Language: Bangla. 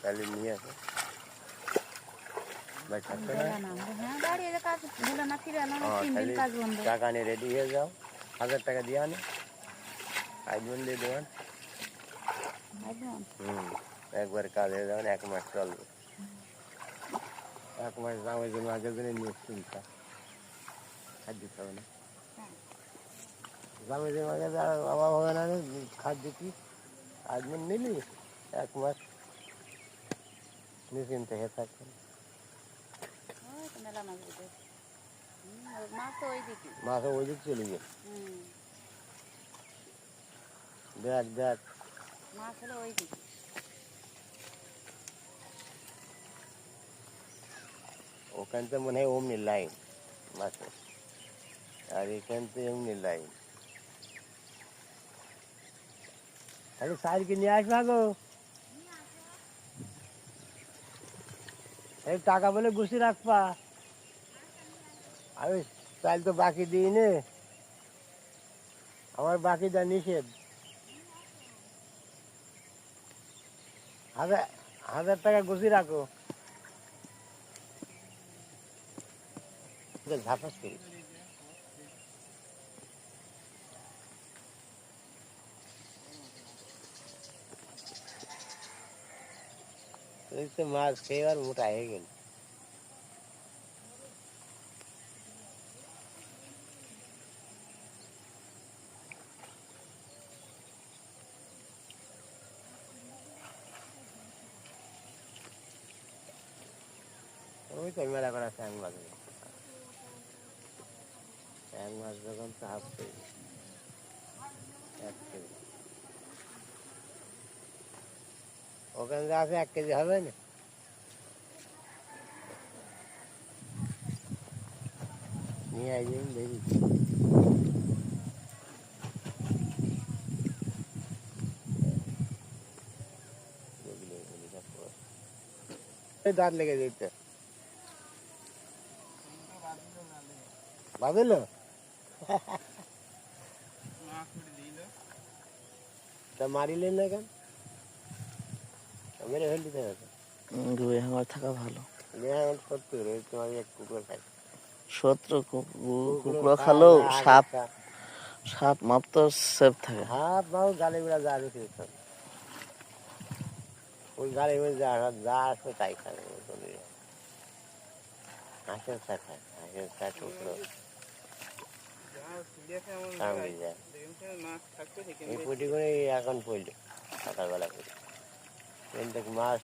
তাহলে নিয়ে আসো ভাই থাকতে না টাকা নিয়ে রেডি হয়ে যাও 1000 টাকা দিয়ে আনে আইজুন দিয়ে দেবেন একবার কাজ হয়ে যাবেন 1 মাস চলবে 1 মাস জামাই জন্য আগের দিনে নিশ্চিন্তা খাদ্য দিতে হবে না জামাই জন্য আগে অভাব হবে না খাদ্য কি আইজুন নিলি 1 মাস নিশ্চিন্তে হয়ে থাকবেন মাছ ওই দিক চলে গিয়ে দেখ দেখ মাছ হলো ওই দিকে ওখান থেকে মনে হয় অমনি লাইন মাছে আর এখান থেকে এমনি লাইন তাহলে সাইডকে নিয়ে আসবা গো এই টাকা বলে গুছি রাখবা আমি চাইল তো বাকি দিই নে আমার বাকি যা নিষেধ 1000 টাকা গুছি রাখো ঝাপাস করি মাছ খেয়ে আর মোটা হয়ে গেল ওই তো মেলা করা ট্যাং মাছ যখন তো হাফ কেজি 1 কেজি ওখানে যা আছে 1 কেজি হবে না নিয়ে আসবেন দেখি দাঁত লেগে যেতে বাঁধল তা মারিলেন না কেন মেরে ফেল দিতে হবে আমার থাকা ভালো সত্যি তোমার এক কুকুর খাই শত্রু কুকুর খালো সাপ সাপ মাপ তো সেফ থাকে হাফ মাও গালে বেড়া যা আছে ওই গালে বেড়ে যা আসবে তাই খাবে হাঁসের চা খায় হাঁসের চা টুকরো এই পুটি করে এখন পড়লো সকালবেলা করে মাছ